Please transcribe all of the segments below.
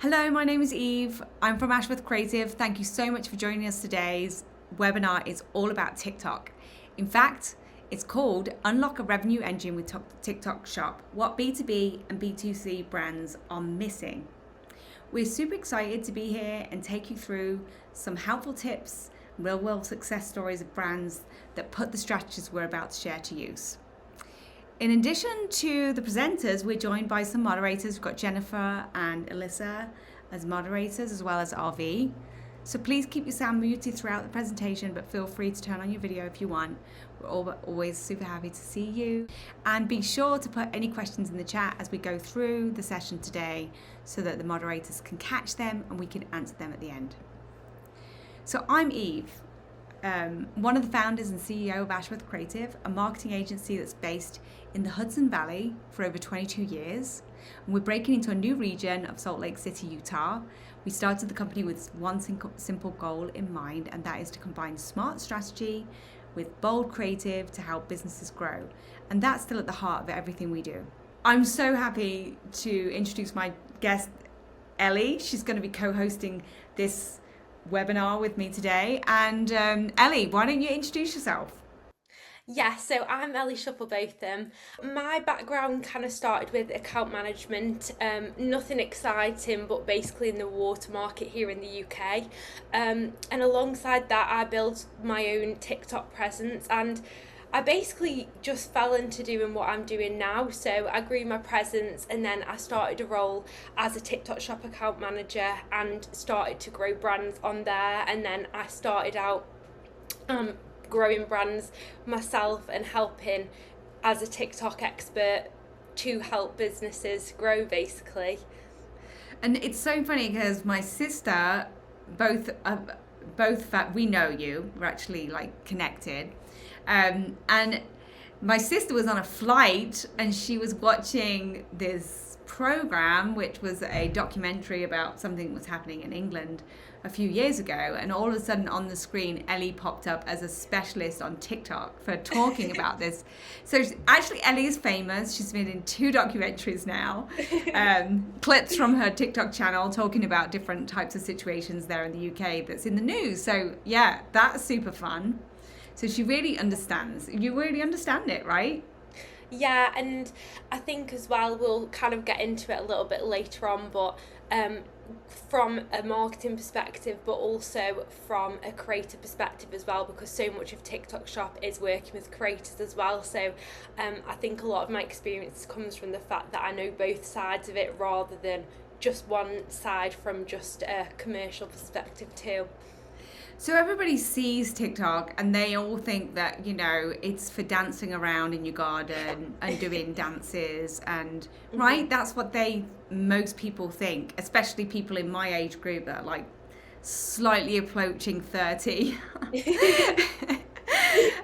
Hello, my name is Eve. I'm from Ashworth Creative. Thank you so much for joining us. Today's webinar is all about TikTok. In fact, it's called Unlock a Revenue Engine with TikTok Shop, what B2B and B2C brands are missing. We're super excited to be here and take you through some helpful tips, real world success stories of brands that put the strategies we're about to share to use. In addition to the presenters, we're joined by some moderators. We've got Jennifer and Alyssa as moderators, as well as RV. So please keep your sound muted throughout the presentation, but feel free to turn on your video if you want. We're always super happy to see you. And be sure to put any questions in the chat as we go through the session today so that the moderators can catch them and we can answer them at the end. So I'm Eve. One of the founders and CEO of Ashworth Creative, a marketing agency that's based in the Hudson Valley for over 22 years. And we're breaking into a new region of Salt Lake City, Utah. We started the company with one simple goal in mind, and that is to combine smart strategy with bold creative to help businesses grow. And that's still at the heart of everything we do. I'm so happy to introduce my guest, Ellie. She's going to be co-hosting this webinar with me today. And Ellie, why don't you introduce yourself? Yeah, so I'm Ellie Shufflebotham. My background kind of started with account management, nothing exciting, but basically in the water market here in the UK. And alongside that, I built my own TikTok presence, and I basically just fell into doing what I'm doing now. So I grew my presence, and then I started a role as a TikTok shop account manager and started to grow brands on there. And then I started out growing brands myself and helping as a TikTok expert to help businesses grow, basically. And it's so funny because my sister, both we know you. We're actually like connected, and my sister was on a flight and she was watching this program, which was a documentary about something that was happening in England a few years ago, and all of a sudden on the screen Ellie popped up as a specialist on TikTok for talking about this. So actually Ellie is famous. She's been in 2 documentaries now, clips from her TikTok channel talking about different types of situations there in the UK that's in the news. So yeah, that's super fun. So she really understands. You really understand it, right? Yeah, and I think as well we'll kind of get into it a little bit later on, but from a marketing perspective, but also from a creator perspective as well, because so much of TikTok Shop is working with creators as well. So I think a lot of my experience comes from the fact that I know both sides of it rather than just one side from just a commercial perspective too. So everybody sees TikTok and they all think that, it's for dancing around in your garden and doing dances and right, that's what most people think, especially people in my age group that are like slightly approaching 30.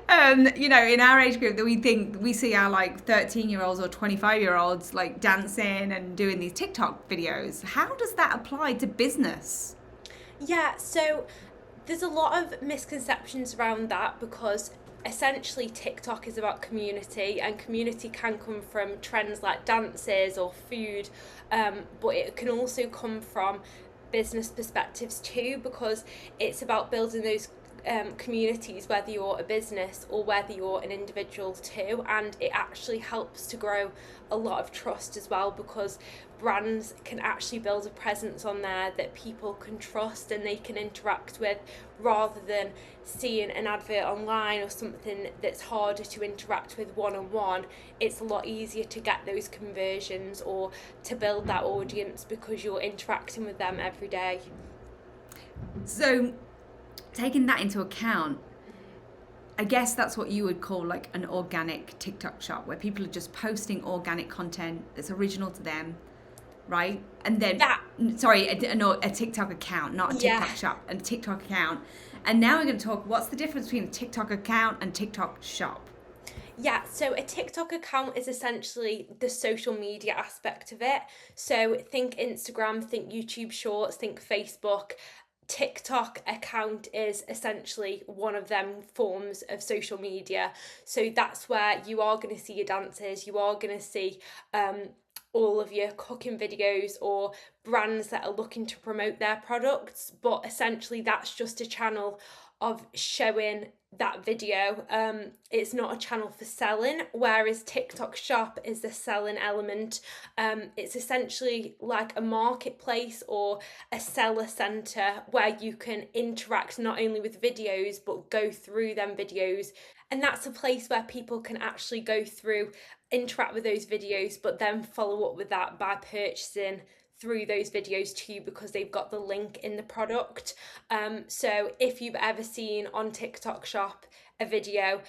In our age group that we see our like 13-year-olds or 25-year-olds like dancing and doing these TikTok videos. How does that apply to business? Yeah, so there's a lot of misconceptions around that because essentially TikTok is about community, and community can come from trends like dances or food, but it can also come from business perspectives too, because it's about building those communities, whether you're a business or whether you're an individual too, and it actually helps to grow a lot of trust as well, because brands can actually build a presence on there that people can trust and they can interact with, rather than seeing an advert online or something that's harder to interact with one-on-one. It's a lot easier to get those conversions or to build that audience because you're interacting with them every day. So taking that into account, I guess that's what you would call like an organic TikTok shop, where people are just posting organic content that's original to them, right? And then, a TikTok account, not a TikTok shop, a TikTok account. And now we're going to talk, what's the difference between a TikTok account and TikTok shop? Yeah, so a TikTok account is essentially the social media aspect of it. So think Instagram, think YouTube Shorts, think Facebook. TikTok account is essentially one of them forms of social media. So that's where you are going to see your dances, you are going to see all of your cooking videos or brands that are looking to promote their products, but essentially that's just a channel of showing that video. It's not a channel for selling, whereas TikTok Shop is the selling element. It's essentially like a marketplace or a seller center where you can interact not only with videos but go through them videos, and that's a place where people can actually go through, interact with those videos, but then follow up with that by purchasing through those videos too, because they've got the link in the product. So if you've ever seen on TikTok Shop a video,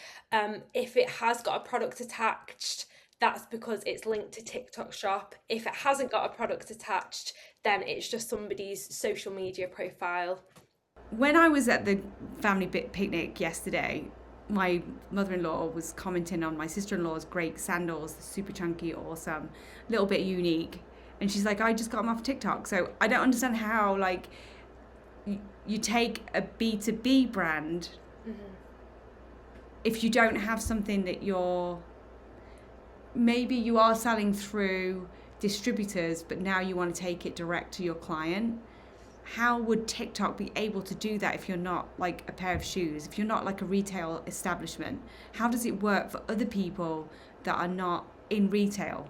if it has got a product attached, that's because it's linked to TikTok Shop. If it hasn't got a product attached, then it's just somebody's social media profile. When I was at the family picnic yesterday, my mother-in-law was commenting on my sister-in-law's great sandals, super chunky, awesome, a little bit unique. And she's like, I just got them off TikTok. So I don't understand how, like, you take a B2B brand, if you don't have something that maybe you are selling through distributors, but now you want to take it direct to your client. How would TikTok be able to do that if you're not like a pair of shoes, if you're not like a retail establishment? How does it work for other people that are not in retail?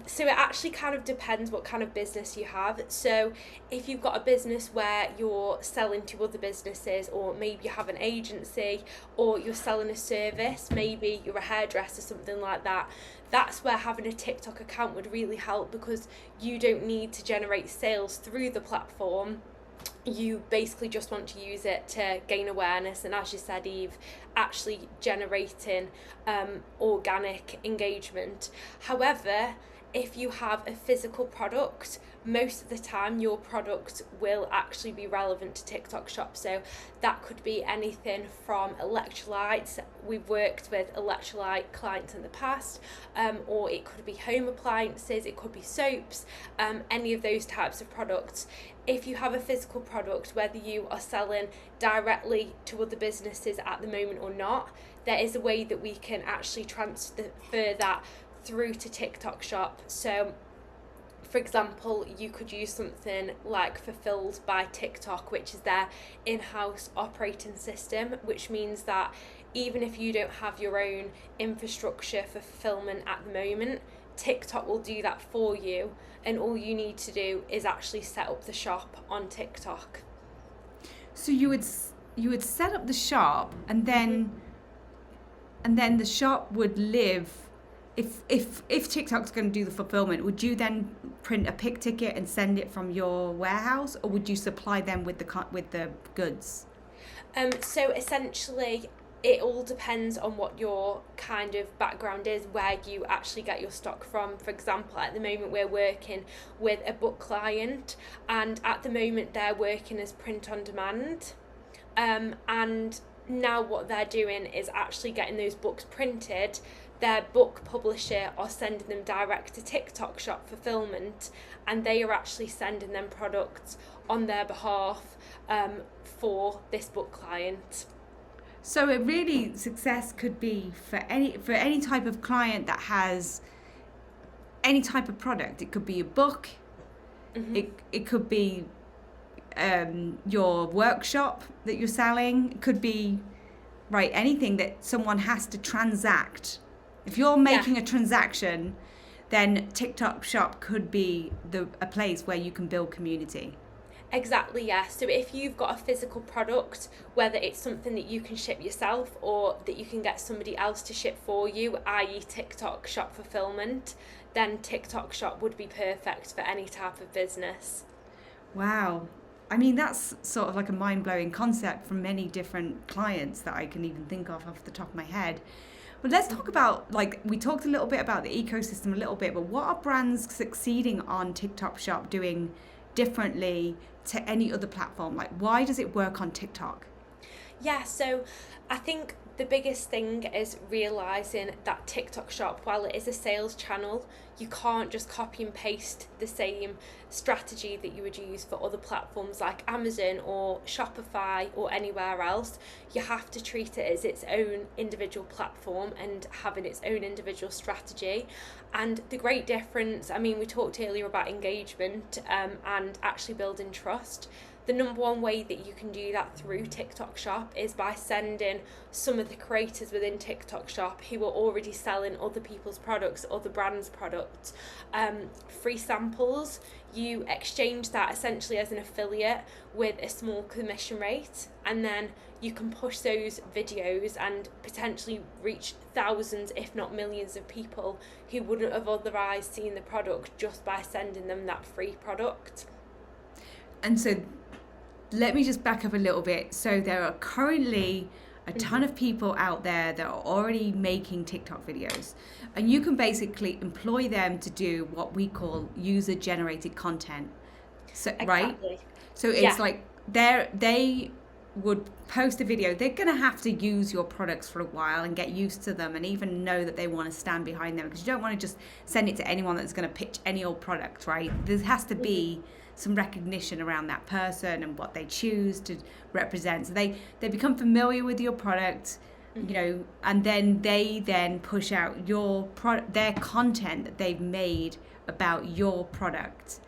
So it actually kind of depends what kind of business you have. So if you've got a business where you're selling to other businesses, or maybe you have an agency, or you're selling a service, maybe you're a hairdresser, something like that, that's where having a TikTok account would really help, because you don't need to generate sales through the platform. You basically just want to use it to gain awareness, and as you said, Eve, actually generating organic engagement. However, if you have a physical product, most of the time your product will actually be relevant to TikTok Shop. So that could be anything from electrolytes. We've worked with electrolyte clients in the past, or it could be home appliances, it could be soaps, any of those types of products. If you have a physical product, whether you are selling directly to other businesses at the moment or not, there is a way that we can actually transfer that through to TikTok Shop. So for example, you could use something like Fulfilled by TikTok, which is their in-house operating system, which means that even if you don't have your own infrastructure for fulfillment at the moment, TikTok will do that for you, and all you need to do is actually set up the shop on TikTok. So you would set up the shop, and then the shop would live. If TikTok's going to do the fulfillment, would you then print a pick ticket and send it from your warehouse, or would you supply them with the goods? So essentially, it all depends on what your kind of background is, where you actually get your stock from. For example, at the moment we're working with a book client, and at the moment they're working as print on demand, and now what they're doing is actually getting those books printed. Their book publisher are sending them direct to TikTok Shop fulfillment, and they are actually sending them products on their behalf for this book client. So it really, success could be for any type of client that has any type of product. It could be a book, it could be your workshop that you're selling, it could be anything that someone has to transact. If you're making a transaction, then TikTok Shop could be a place where you can build community. Exactly, yeah. So if you've got a physical product, whether it's something that you can ship yourself or that you can get somebody else to ship for you, i.e. TikTok Shop fulfillment, then TikTok Shop would be perfect for any type of business. Wow. I mean, that's sort of like a mind-blowing concept from many different clients that I can even think of off the top of my head. But let's talk about, we talked a little bit about the ecosystem a little bit, but what are brands succeeding on TikTok Shop doing differently to any other platform? Why does it work on TikTok? Yeah, so I think The biggest thing is realizing that TikTok Shop, while it is a sales channel, you can't just copy and paste the same strategy that you would use for other platforms like Amazon or Shopify or anywhere else. You have to treat it as its own individual platform and having its own individual strategy. And the great difference, I mean, we talked earlier about engagement and actually building trust. The number one way that you can do that through TikTok Shop is by sending some of the creators within TikTok Shop who are already selling other people's products, other brands' products, free samples. You exchange that essentially as an affiliate with a small commission rate, and then you can push those videos and potentially reach thousands, if not millions of people who wouldn't have otherwise seen the product just by sending them that free product. And so let me just back up a little bit. So there are currently a ton of people out there that are already making TikTok videos, and you can basically employ them to do what we call user generated content. So Exactly. right? So it's Yeah. like they would post a video. They're going to have to use your products for a while and get used to them and even know that they want to stand behind them, because you don't want to just send it to anyone that's going to pitch any old product, right? There has to be some recognition around that person and what they choose to represent. So they become familiar with your product, you know, and then they push out their content that they've made about your product.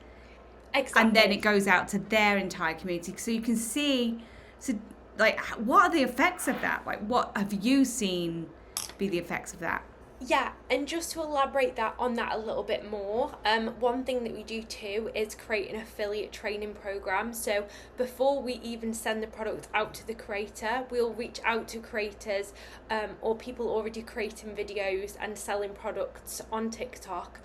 Exactly. And then it goes out to their entire community. So you can see, so like, what are the effects of that? Like, what have you seen be the effects of that? Yeah, and just to elaborate on that a little bit more, one thing that we do too is create an affiliate training program. So before we even send the product out to the creator, we'll reach out to creators or people already creating videos and selling products on TikTok.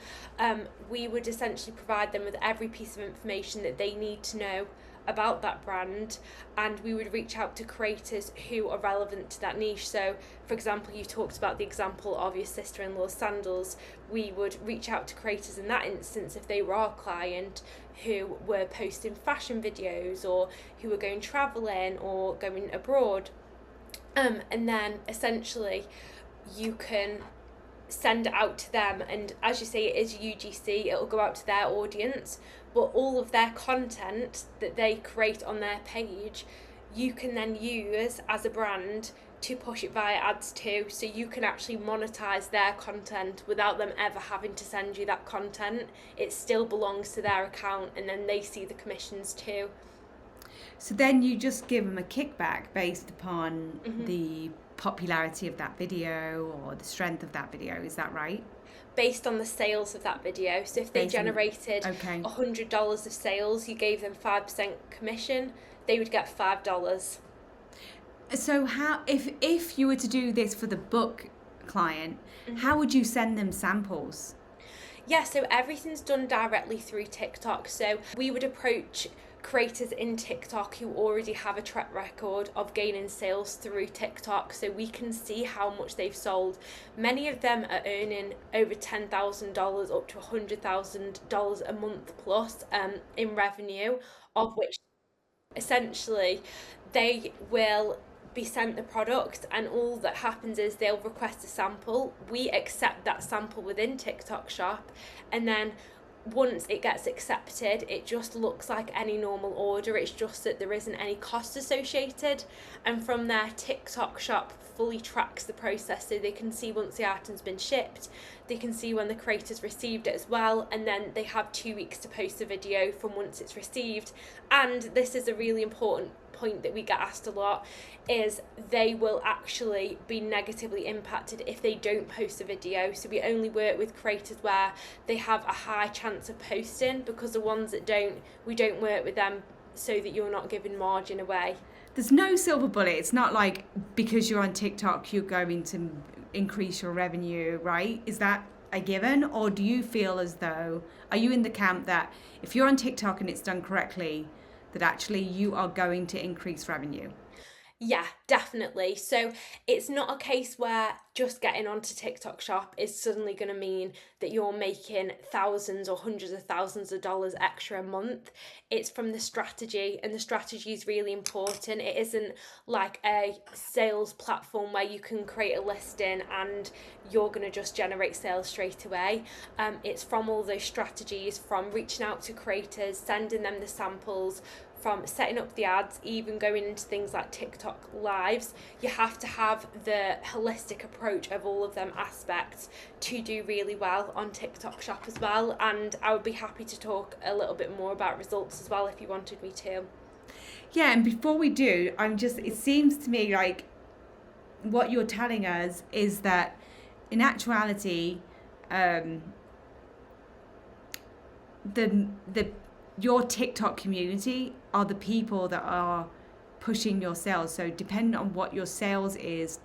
We would essentially provide them with every piece of information that they need to know about that brand, and we would reach out to creators who are relevant to that niche. So for example, you talked about the example of your sister-in-law's sandals. We would reach out to creators in that instance if they were our client, who were posting fashion videos or who were going traveling or going abroad, and then essentially you can send it out to them, and as you say, it is UGC, it'll go out to their audience, but all of their content that they create on their page, you can then use as a brand to push it via ads too. So you can actually monetize their content without them ever having to send you that content. It still belongs to their account, and then they see the commissions too. So then you just give them a kickback based upon the popularity of that video or the strength of that video. Is that right? Based on the sales of that video. So if they generated $100 of sales, you gave them 5% commission, they would get $5. So how, if you were to do this for the book client, how would you send them samples? Yeah, so everything's done directly through TikTok. So we would approach creators in TikTok who already have a track record of gaining sales through TikTok, so we can see how much they've sold. Many of them are earning over $10,000 up to $100,000 a month plus in revenue, of which essentially they will be sent the product, and all that happens is they'll request a sample. We accept that sample within TikTok Shop, and then once it gets accepted, it just looks like any normal order. It's just that there isn't any cost associated, and from there TikTok Shop fully tracks the process, so they can see once the item's been shipped, they can see when the creators received it as well, and then they have 2 weeks to post a video from once it's received. And this is a really important point that we get asked a lot, is they will actually be negatively impacted if they don't post a video. So we only work with creators where they have a high chance of posting, because the ones that don't, we don't work with them, so that you're not giving margin away. There's no silver bullet. It's not like because you're on TikTok you're going to increase your revenue, right? Is that a given? Or do you feel as though, are you in the camp that if you're on TikTok and it's done correctly, that actually you are going to increase revenue? Yeah, definitely. So it's not a case where just getting onto TikTok Shop is suddenly going to mean that you're making thousands or hundreds of thousands of dollars extra a month. It's from the strategy, and the strategy is really important. It isn't like a sales platform where you can create a listing and you're going to just generate sales straight away. It's from all those strategies, from reaching out to creators, sending them the samples, from setting up the ads, even going into things like TikTok lives. You have to have the holistic approach of all of them aspects to do really well on TikTok Shop as well. And I would be happy to talk a little bit more about results as well if you wanted me to. Yeah, and before we do, it seems to me like what you're telling us is that in actuality, your TikTok community are the people that are pushing your sales. So depending on what your sales is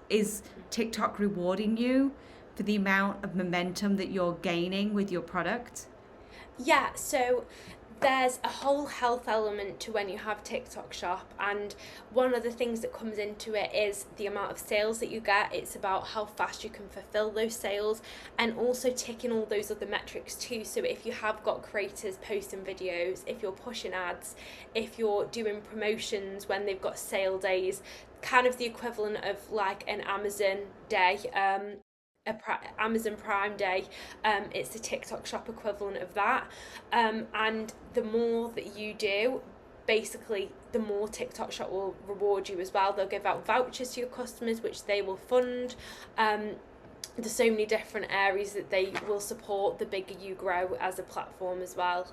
TikTok rewarding you for the amount of momentum that you're gaining with your product? Yeah, so there's a whole health element to when you have TikTok Shop, and one of the things that comes into it is the amount of sales that you get. It's about how fast you can fulfill those sales, and also ticking all those other metrics too. So if you have got creators posting videos, if you're pushing ads, if you're doing promotions when they've got sale days, kind of the equivalent of like an Amazon day, Amazon Prime Day, it's the TikTok Shop equivalent of that, and the more that you do, basically the more TikTok Shop will reward you as well. They'll give out vouchers to your customers which they will fund. There's so many different areas that they will support the bigger you grow as a platform as well.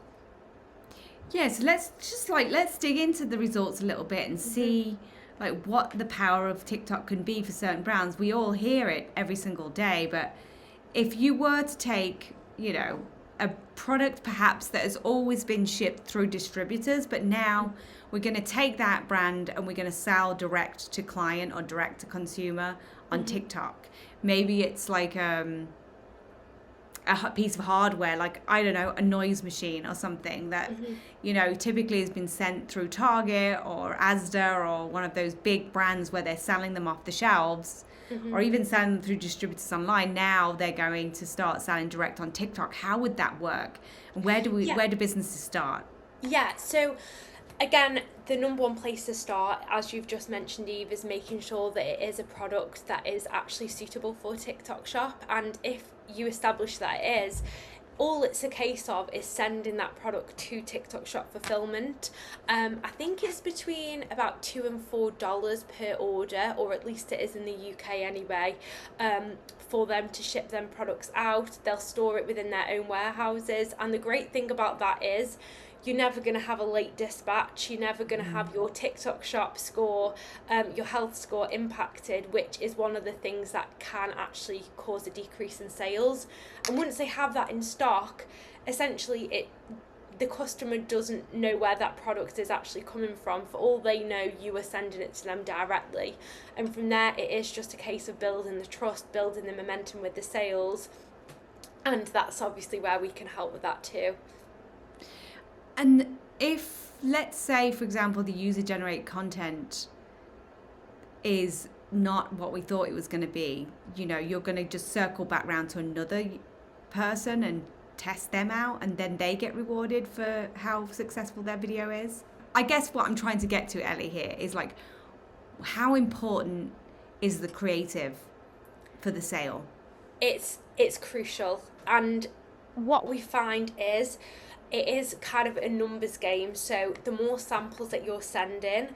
Yeah, so let's dig into the results a little bit and see like what the power of TikTok can be for certain brands. We all hear it every single day, but if you were to take, a product perhaps that has always been shipped through distributors, but now we're going to take that brand and we're going to sell direct to client or direct to consumer on TikTok. Maybe it's like a piece of hardware, like, I don't know, a noise machine or something that, typically has been sent through Target or Asda or one of those big brands where they're selling them off the shelves, or even selling them through distributors online. Now they're going to start selling direct on TikTok. How would that work? And where do businesses start? Yeah, so again, the number one place to start, as you've just mentioned, Eve, is making sure that it is a product that is actually suitable for TikTok Shop. And if you establish that it is, all it's a case of is sending that product to TikTok Shop fulfillment. I think it's between about $2 and $4 per order, or at least it is in the UK anyway, for them to ship them products out. They'll store it within their own warehouses, and the great thing about that is you're never going to have a late dispatch. You're never going to have your TikTok Shop score, your health score impacted, which is one of the things that can actually cause a decrease in sales. And once they have that in stock, essentially the customer doesn't know where that product is actually coming from. For all they know, you are sending it to them directly. And from there, it is just a case of building the trust, building the momentum with the sales. And that's obviously where we can help with that too. And if, let's say, for example, the user-generated content is not what we thought it was going to be, you're going to just circle back around to another person and test them out, and then they get rewarded for how successful their video is. I guess what I'm trying to get to, Ellie, here is like, how important is the creative for the sale? It's crucial. And what we find is, it is kind of a numbers game. So the more samples that you're sending,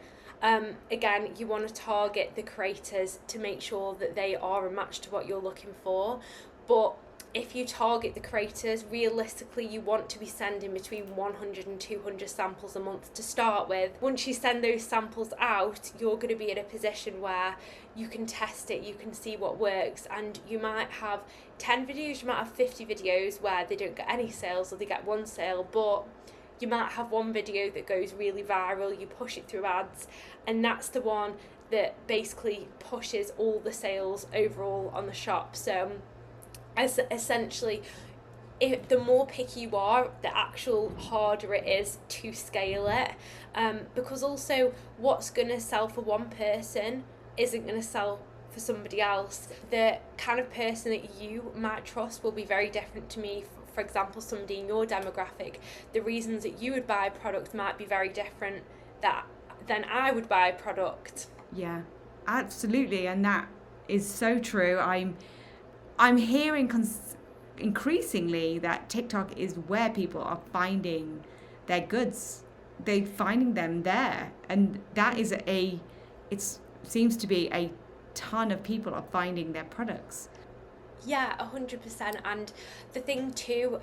again, you want to target the creators to make sure that they are a match to what you're looking for. But if you target the creators, realistically, you want to be sending between 100 and 200 samples a month to start with. Once you send those samples out, you're going to be in a position where you can test it, you can see what works, and you might have 10 videos, you might have 50 videos where they don't get any sales or they get one sale, but you might have one video that goes really viral, you push it through ads, and that's the one that basically pushes all the sales overall on the shop. So essentially, if the more picky you are, the actual harder it is to scale it, because also what's going to sell for one person isn't going to sell for somebody else. The kind of person that you might trust will be very different to me. For example, somebody in your demographic, the reasons that you would buy a product might be very different than I would buy a product. Yeah, absolutely, and that is so true. I'm hearing increasingly that TikTok is where people are finding their goods. They're finding them there, and that is it seems to be a ton of people are finding their products. Yeah, 100%. And the thing too,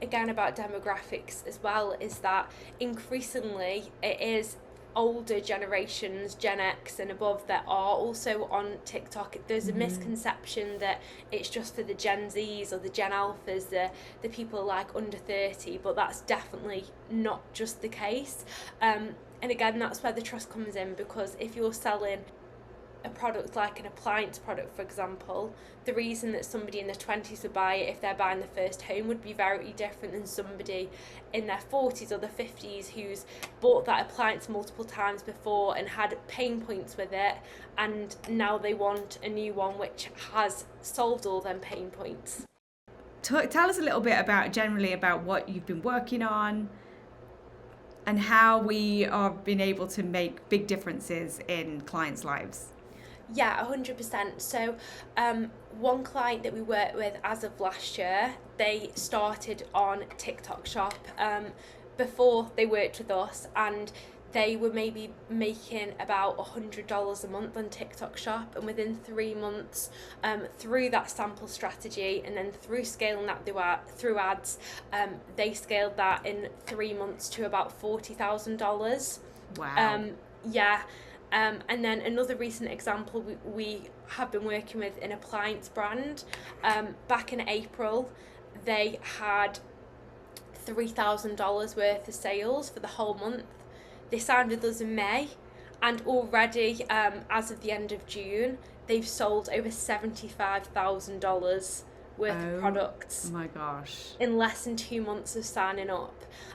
again about demographics as well, is that increasingly it is older generations, Gen X and above, that are also on TikTok. There's a misconception that it's just for the Gen Zs or the Gen Alphas, the people like under 30, but that's definitely not just the case. And again, that's where the trust comes in, because if you're selling a product like an appliance product, for example, the reason that somebody in their 20s would buy it if they're buying the first home would be very different than somebody in their 40s or the 50s who's bought that appliance multiple times before and had pain points with it, and now they want a new one which has solved all them pain points. Tell us a little bit about what you've been working on and how we have been able to make big differences in clients' lives. Yeah, 100%. So one client that we worked with as of last year, they started on TikTok Shop before they worked with us, and they were maybe making about $100 a month on TikTok Shop, and within 3 months, through that sample strategy and then through scaling that through ads, they scaled that in 3 months to about $40,000. Wow. Yeah. And then another recent example, we have been working with an appliance brand. Back in April, they had $3,000 worth of sales for the whole month. They signed with us in May, and already, as of the end of June, they've sold over $75,000 worth of products. Oh my gosh. In less than 2 months of signing up.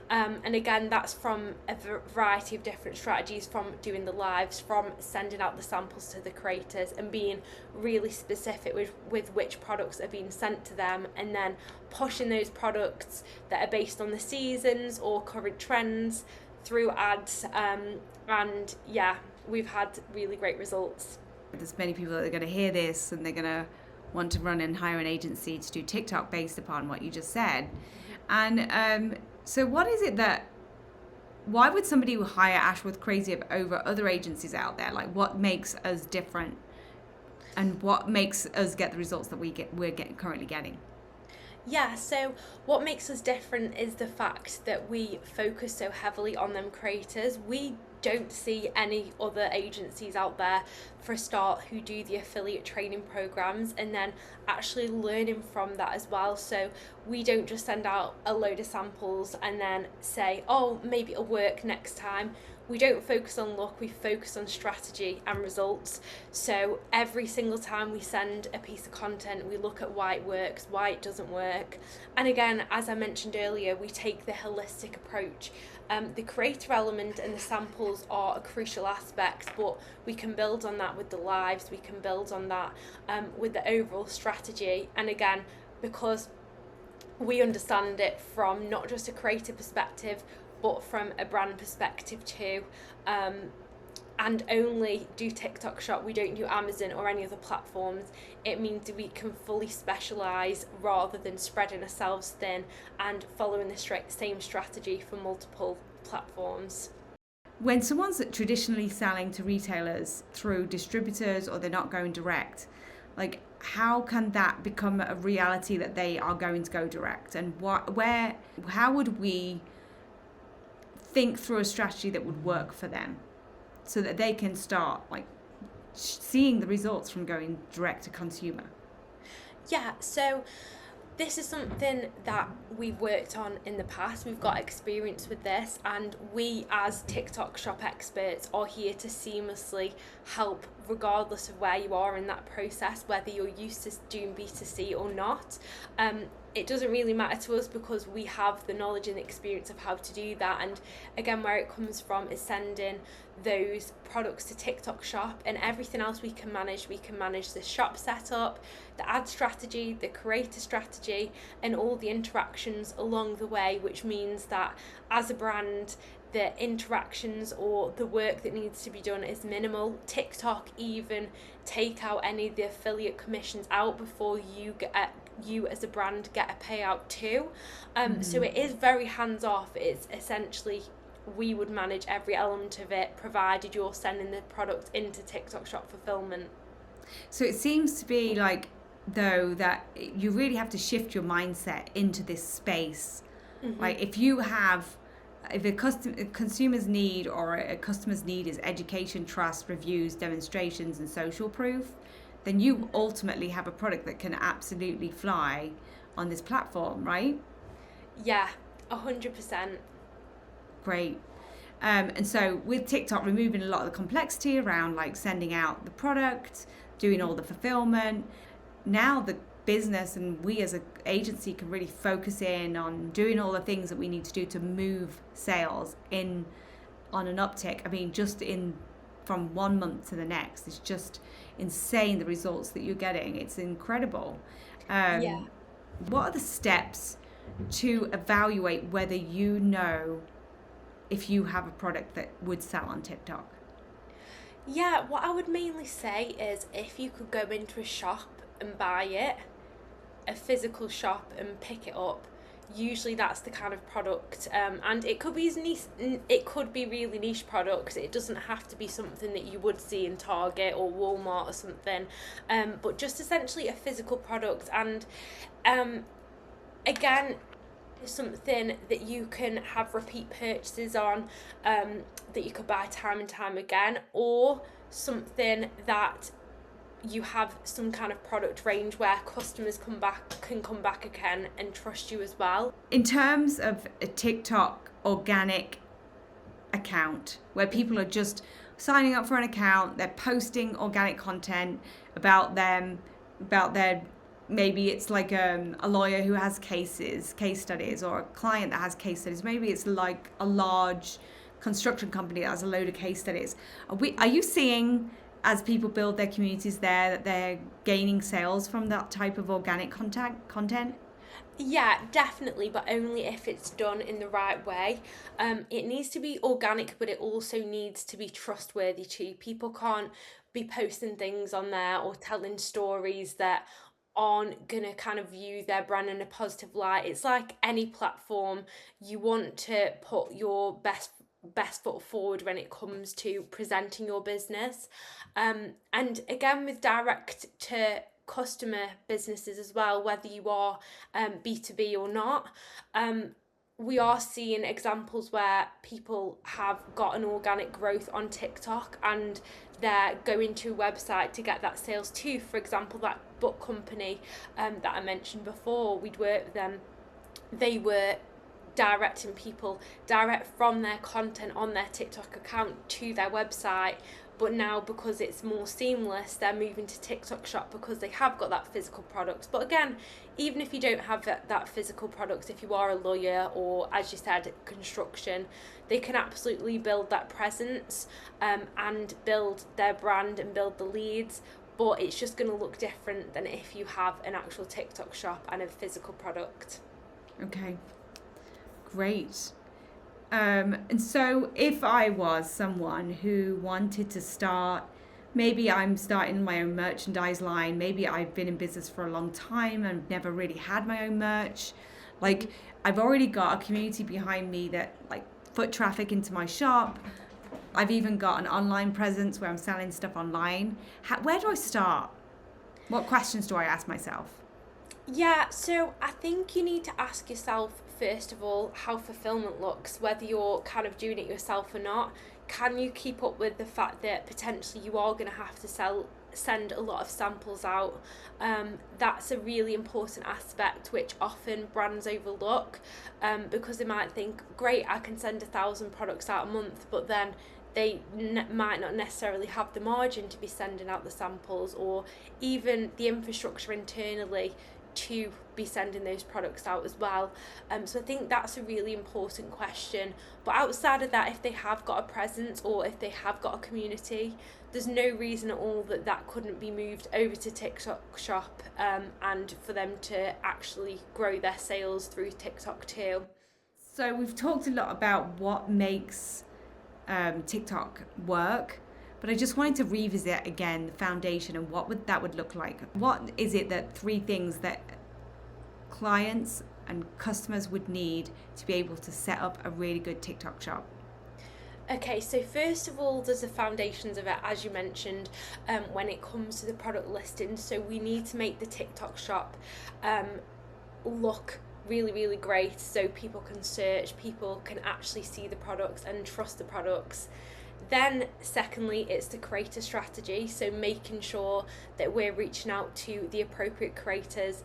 And again, that's from a variety of different strategies, from doing the lives, from sending out the samples to the creators and being really specific with which products are being sent to them, and then pushing those products that are based on the seasons or current trends through ads. And yeah, we've had really great results. There's many people that are going to hear this and they're going to want to run and hire an agency to do TikTok based upon what you just said. And so why would somebody hire Ashworth Creative over other agencies out there? Like, what makes us different and what makes us get the results that we're currently getting? Yeah, so what makes us different is the fact that we focus so heavily on them creators. We don't see any other agencies out there, for a start, who do the affiliate training programs and then actually learning from that as well. So we don't just send out a load of samples and then say, oh, maybe it'll work next time. We don't focus on luck, we focus on strategy and results. So every single time we send a piece of content, we look at why it works, why it doesn't work. And again, as I mentioned earlier, we take the holistic approach. The creator element and the samples are a crucial aspect, but we can build on that with the lives, we can build on that with the overall strategy. And again, because we understand it from not just a creative perspective, but from a brand perspective too, and only do TikTok Shop, we don't do Amazon or any other platforms. It means that we can fully specialise rather than spreading ourselves thin and following the same strategy for multiple platforms. When someone's traditionally selling to retailers through distributors or they're not going direct, like, how can that become a reality that they are going to go direct? And how would we think through a strategy that would work for them so that they can start seeing the results from going direct to consumer? Yeah, so this is something that we've worked on in the past. We've got experience with this, and we as TikTok Shop experts are here to seamlessly help regardless of where you are in that process, whether you're used to doing B2C or not. It doesn't really matter to us because we have the knowledge and experience of how to do that. And again, where it comes from is sending those products to TikTok Shop, and everything else we can manage. We can manage the shop setup, the ad strategy, the creator strategy, and all the interactions along the way, which means that as a brand, the interactions or the work that needs to be done is minimal. TikTok even take out any of the affiliate commissions out before you as a brand get a payout too. So it is very hands off. It's essentially, we would manage every element of it, provided you're sending the product into TikTok Shop fulfillment. So it seems to be like, though, that you really have to shift your mindset into this space. Like if a consumer's need or a customer's need is education, trust, reviews, demonstrations, and social proof, then you ultimately have a product that can absolutely fly on this platform, right? Yeah, 100%. Great. And so with TikTok removing a lot of the complexity around like sending out the product, doing all the fulfillment, now the business and we as an agency can really focus in on doing all the things that we need to do to move sales in on an uptick. I mean, just in from 1 month to the next, it's just insane the results that you're getting. It's incredible. What are the steps to evaluate whether you know if you have a product that would sell on TikTok? Yeah, what I would mainly say is if you could go into a shop and buy it, a physical shop, and pick it up, usually that's the kind of product, and it could be really niche products. It doesn't have to be something that you would see in Target or Walmart or something, but just essentially a physical product. And again, something that you can have repeat purchases on, that you could buy time and time again, or something that you have some kind of product range where customers can come back again and trust you as well. In terms of a TikTok organic account where people are just signing up for an account, they're posting organic content about them, about their, maybe it's like a lawyer who has case studies, or a client that has case studies. Maybe it's like a large construction company that has a load of case studies. Are you seeing, as people build their communities there, that they're gaining sales from that type of organic content? Yeah, definitely, but only if it's done in the right way. It needs to be organic, but it also needs to be trustworthy too. People can't be posting things on there or telling stories that aren't gonna kind of view their brand in a positive light. It's like any platform, you want to put your best foot forward when it comes to presenting your business. And again, with direct to customer businesses as well, whether you are B2B or not, we are seeing examples where people have got an organic growth on TikTok and they're going to a website to get that sales too. For example, that book company that I mentioned before, we'd worked with them. They were directing people direct from their content on their TikTok account to their website, but now because it's more seamless, they're moving to TikTok Shop because they have got that physical product. But again, even if you don't have that physical product, if you are a lawyer or, as you said, construction, they can absolutely build that presence and build their brand and build the leads, but it's just going to look different than if you have an actual TikTok Shop and a physical product. Okay. Great. And so if I was someone who wanted to start, maybe I'm starting my own merchandise line, maybe I've been in business for a long time and never really had my own merch. Like, I've already got a community behind me that like foot traffic into my shop. I've even got an online presence where I'm selling stuff online. Where do I start? What questions do I ask myself? Yeah, so I think you need to ask yourself, first of all, how fulfillment looks, whether you're kind of doing it yourself or not. Can you keep up with the fact that potentially you are going to have to send a lot of samples out? That's a really important aspect which often brands overlook, because they might think, great, I can send 1,000 products out a month, but then they might not necessarily have the margin to be sending out the samples, or even the infrastructure internally to be sending those products out as well. So I think that's a really important question. But outside of that, if they have got a presence or if they have got a community, there's no reason at all that that couldn't be moved over to TikTok Shop, and for them to actually grow their sales through TikTok too. So we've talked a lot about what makes TikTok work, but I just wanted to revisit again the foundation and what that would look like. What is it that 3 things that clients and customers would need to be able to set up a really good TikTok shop? Okay, so first of all, there's the foundations of it, as you mentioned, when it comes to the product listing. So we need to make the TikTok shop look really, really great, so people can search, people can actually see the products and trust the products. Then secondly, it's the creator strategy, so making sure that we're reaching out to the appropriate creators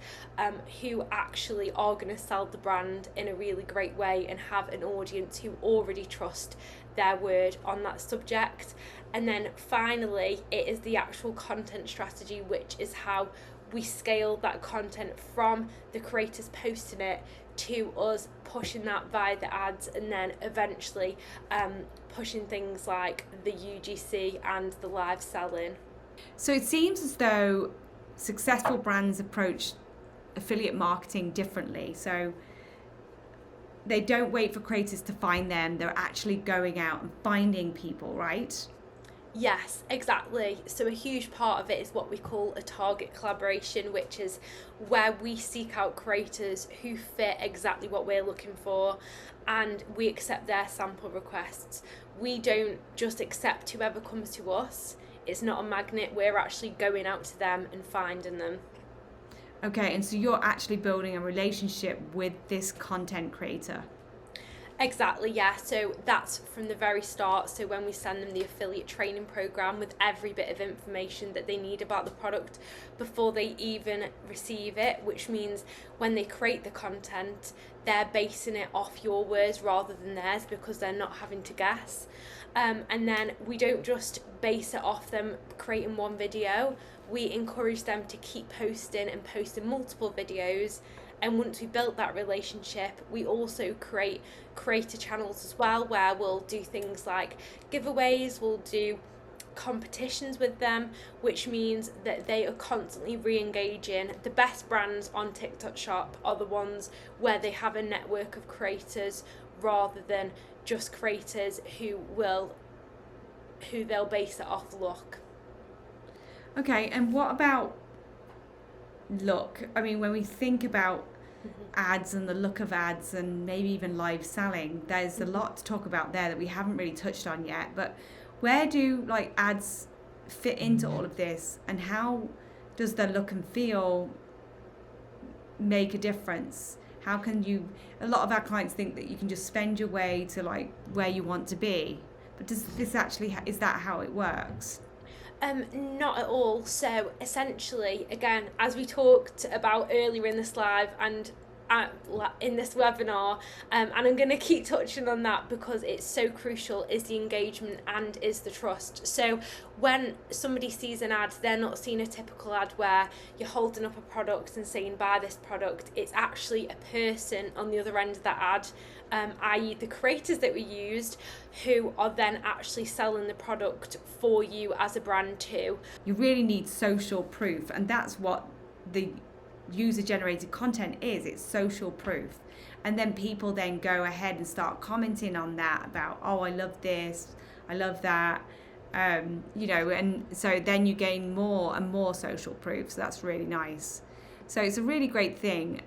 who actually are going to sell the brand in a really great way and have an audience who already trust their word on that subject. And then finally, it is the actual content strategy, which is how we scale that content from the creators posting it to us pushing that via the ads, and then eventually pushing things like the UGC and the live selling. So it seems as though successful brands approach affiliate marketing differently. So they don't wait for creators to find them, they're actually going out and finding people, right? Yes, exactly. So a huge part of it is what we call a target collaboration, which is where we seek out creators who fit exactly what we're looking for, and we accept their sample requests. We don't just accept whoever comes to us. It's not a magnet. We're actually going out to them and finding them. Okay, and so you're actually building a relationship with this content creator. Exactly, yeah. So that's from the very start. So when we send them the affiliate training program with every bit of information that they need about the product before they even receive it, which means when they create the content, they're basing it off your words rather than theirs, because they're not having to guess. And then we don't just base it off them creating one video. We encourage them to keep posting and posting multiple videos. And once we built that relationship, we also create creator channels as well, where we'll do things like giveaways, we'll do competitions with them, which means that they are constantly re-engaging. The best brands on TikTok Shop are the ones where they have a network of creators rather than just creators who they'll base it off look. Okay, and what about look? I mean, when we think about ads and the look of ads and maybe even live selling, there's a lot to talk about there that we haven't really touched on yet. But where do like ads fit into all of this, and how does the look and feel make a difference? How can you, a lot of our clients think that you can just spend your way to like where you want to be, but does this actually, is that how it works? Not at all. So essentially, again, as we talked about earlier in this live and in this webinar, and I'm going to keep touching on that because it's so crucial, is the engagement and is the trust. So when somebody sees an ad, they're not seeing a typical ad where you're holding up a product and saying buy this product. It's actually a person on the other end of that ad, i.e. the creators that we used, who are then actually selling the product for you as a brand too. You really need social proof, and that's what the user generated content is. It's social proof, and then people then go ahead and start commenting on that about, oh, I love this, I love that, and so then you gain more and more social proof. So that's really nice. So it's a really great thing.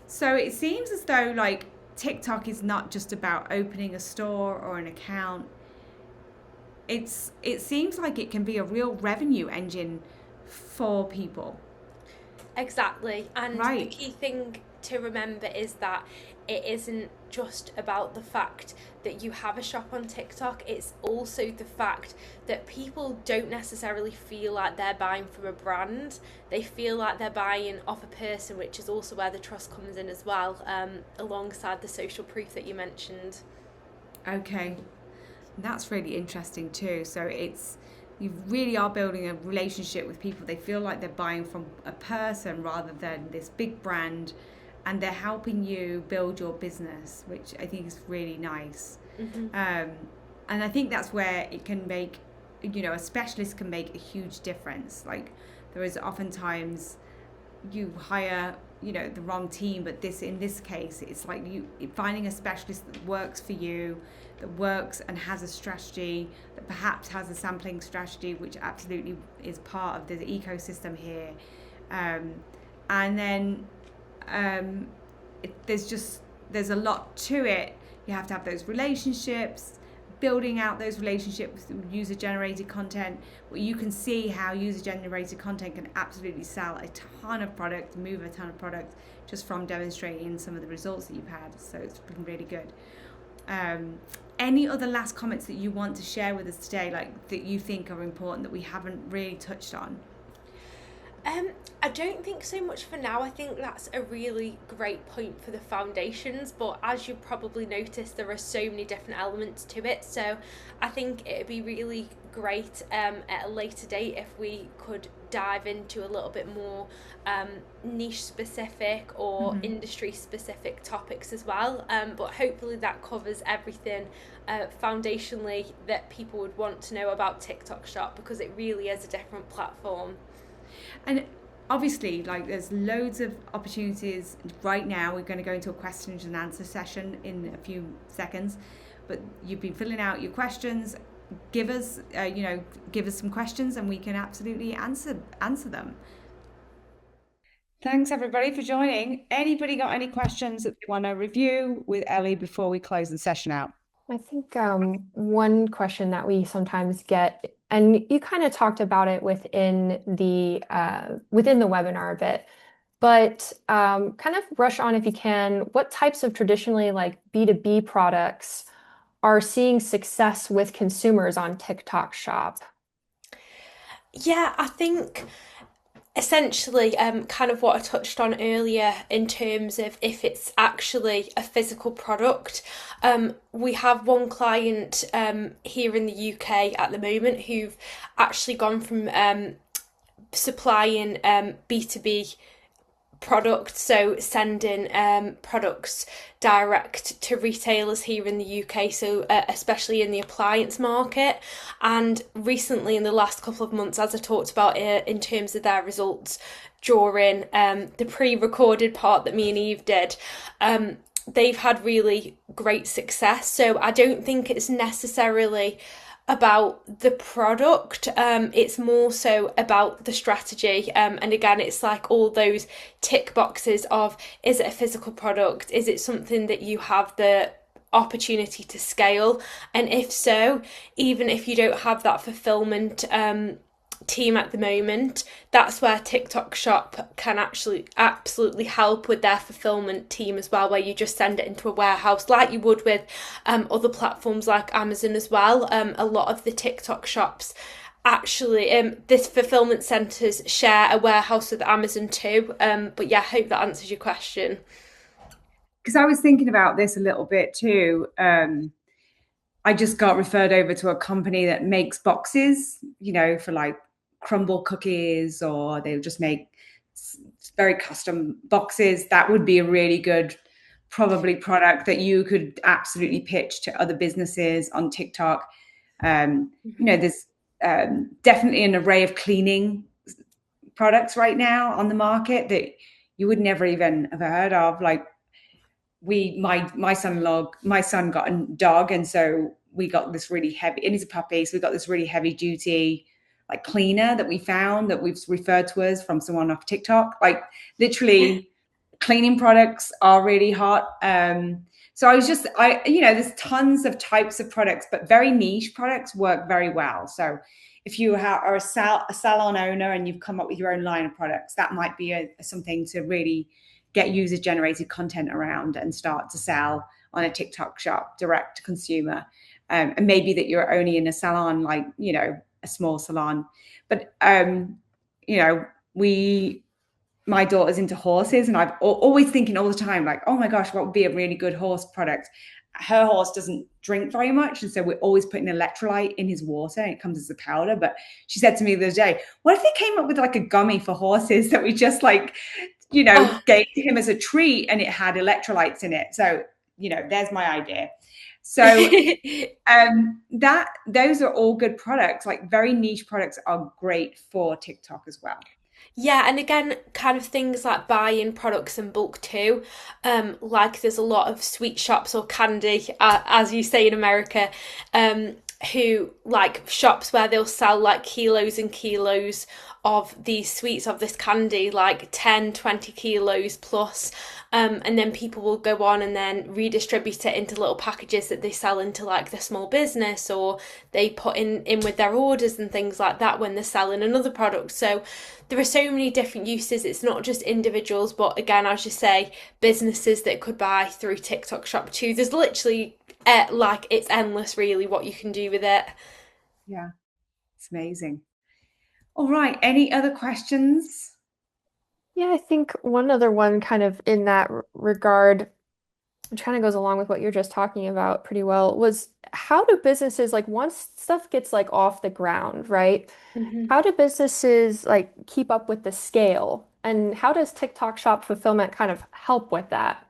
So it seems as though like TikTok is not just about opening a store or an account. It seems like it can be a real revenue engine for people. Exactly. And right. The key thing to remember is that it isn't just about the fact that you have a shop on TikTok. It's also the fact that people don't necessarily feel like they're buying from a brand. They feel like they're buying off a person, which is also where the trust comes in as well, alongside the social proof that you mentioned. Okay. That's really interesting too. So you really are building a relationship with people. They feel like they're buying from a person rather than this big brand, and they're helping you build your business, which I think is really nice. And I think that's where it can make, a specialist can make a huge difference. Like there is oftentimes you hire the wrong team, but in this case it's like you finding a specialist that works for you, that works and has a strategy, that perhaps has a sampling strategy, which absolutely is part of the ecosystem here. And then there's a lot to it. You have to have those relationships, building out those relationships with user generated content, where you can see how user generated content can absolutely sell a ton of product, move a ton of product, just from demonstrating some of the results that you've had. So it's been really good. Any other last comments that you want to share with us today, like that you think are important that we haven't really touched on? I don't think so much for now. I think that's a really great point for the foundations, but as you probably noticed, there are so many different elements to it. So I think it'd be really great at a later date if we could dive into a little bit more niche specific or industry specific topics as well. But hopefully that covers everything foundationally that people would want to know about TikTok Shop, because it really is a different platform. And obviously, like, there's loads of opportunities right now. We're going to go into a questions and answer session in a few seconds, but you've been filling out your questions. Give us some questions and we can absolutely answer them. Thanks everybody for joining. Anybody got any questions that they want to review with Ellie before we close the session out? I think one question that we sometimes get, and you kind of talked about it within the webinar a bit, but kind of brush on, if you can, what types of traditionally like B2B products are seeing success with consumers on TikTok Shop? Yeah, I think essentially kind of what I touched on earlier in terms of if it's actually a physical product. We have one client here in the UK at the moment who've actually gone from supplying B2B products, so sending products direct to retailers here in the UK, so especially in the appliance market. And recently, in the last couple of months, as I talked about in terms of their results during the pre-recorded part that me and Eve did, they've had really great success. So I don't think it's necessarily about the product, it's more so about the strategy, and again, it's like all those tick boxes of, is it a physical product, is it something that you have the opportunity to scale, and if so, even if you don't have that fulfillment team at the moment, that's where TikTok Shop can actually absolutely help with their fulfillment team as well, where you just send it into a warehouse like you would with other platforms like Amazon as well. A lot of the TikTok shops actually, this fulfillment centres share a warehouse with Amazon too. But yeah, I hope that answers your question. Because I was thinking about this a little bit too. I just got referred over to a company that makes boxes, for like crumble cookies, or they'll just make very custom boxes. That would be a really good probably product that you could absolutely pitch to other businesses on TikTok. There's definitely an array of cleaning products right now on the market that you would never even have heard of. Like my son got a dog, and so we got this really heavy, and he's a puppy, so we got this really heavy duty like cleaner that we found that we've referred to us from someone off TikTok. Like literally cleaning products are really hot. So there's tons of types of products, but very niche products work very well. So if you are a salon owner and you've come up with your own line of products, that might be something to really get user generated content around and start to sell on a TikTok Shop direct to consumer. And maybe that you're only in a salon, like, a small salon. But, my daughter's into horses, and I'm always thinking all the time, like, oh my gosh, what would be a really good horse product? her horse doesn't drink very much, and so we're always putting electrolyte in his water, and it comes as a powder. But she said to me the other day, what if they came up with like a gummy for horses that we just like, gave to him as a treat, and it had electrolytes in it? So, there's my idea. So those are all good products. Like very niche products are great for TikTok as well. Yeah, and again, kind of things like buying products in bulk too. Like there's a lot of sweet shops or candy, as you say in America, who like shops where they'll sell like kilos and kilos of these sweets, of this candy, like 10, 20 kilos plus. And then people will go on and then redistribute it into little packages that they sell into like the small business, or they put in with their orders and things like that when they're selling another product. So there are so many different uses. It's not just individuals, but again, as you say, businesses that could buy through TikTok Shop too. There's literally like it's endless really what you can do with it. Yeah, it's amazing. All right, any other questions? Yeah, I think one other one kind of in that regard, which kind of goes along with what you're just talking about pretty well, was how do businesses, like once stuff gets like off the ground, right? Mm-hmm. How do businesses like keep up with the scale? And how does TikTok Shop fulfillment kind of help with that?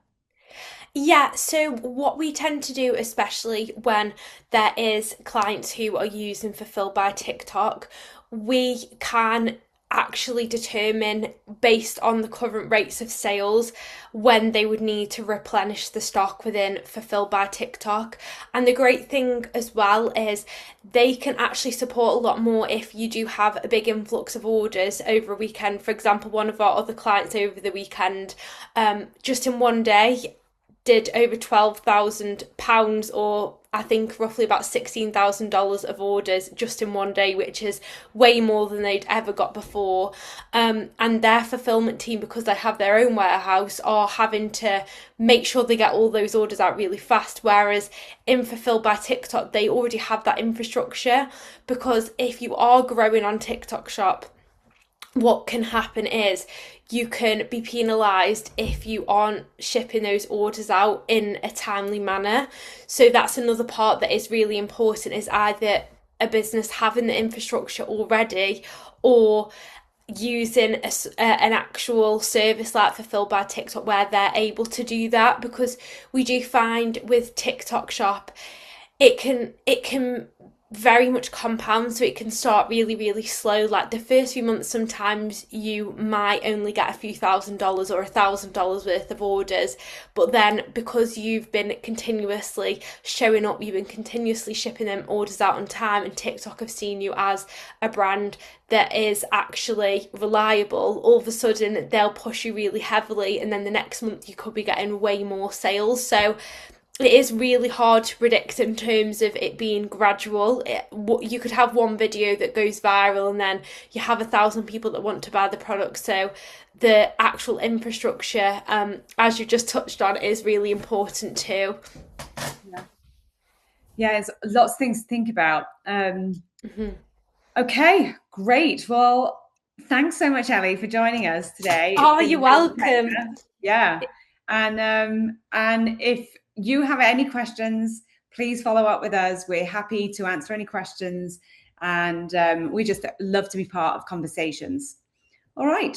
Yeah, so what we tend to do, especially when there is clients who are using Fulfilled by TikTok, we can actually determine based on the current rates of sales when they would need to replenish the stock within Fulfilled by TikTok. And the great thing as well is they can actually support a lot more if you do have a big influx of orders over a weekend. For example, one of our other clients over the weekend, just in one day, did over £12,000, or I think roughly about $16,000 of orders just in one day, which is way more than they'd ever got before. And their fulfillment team, because they have their own warehouse, are having to make sure they get all those orders out really fast. Whereas in Fulfilled by TikTok, they already have that infrastructure, because if you are growing on TikTok Shop, what can happen is you can be penalised if you aren't shipping those orders out in a timely manner. So that's another part that is really important, is either a business having the infrastructure already, or using an actual service like Fulfilled by TikTok where they're able to do that. Because we do find with TikTok Shop, it can very much compound, so it can start really, really slow. Like the first few months, sometimes you might only get a few $1,000 or $1,000 worth of orders, but then because you've been continuously showing up, you've been continuously shipping them orders out on time, and TikTok have seen you as a brand that is actually reliable, all of a sudden they'll push you really heavily, and then the next month you could be getting way more sales. So it is really hard to predict in terms of it being gradual. You could have one video that goes viral and then you have 1,000 people that want to buy the product. So the actual infrastructure, as you just touched on, is really important too. Yeah, it's lots of things to think about. Okay, great. Well, thanks so much, Ali, for joining us today. Oh, you're welcome. Yeah. And if you have any questions, please follow up with us. We're happy to answer any questions, and we just love to be part of conversations. All right.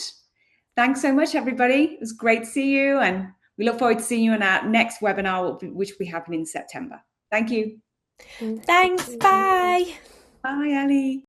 Thanks so much, everybody. It was great to see you, and we look forward to seeing you in our next webinar, which will be happening in September. Thank you. Thanks. Bye. Bye, Ali.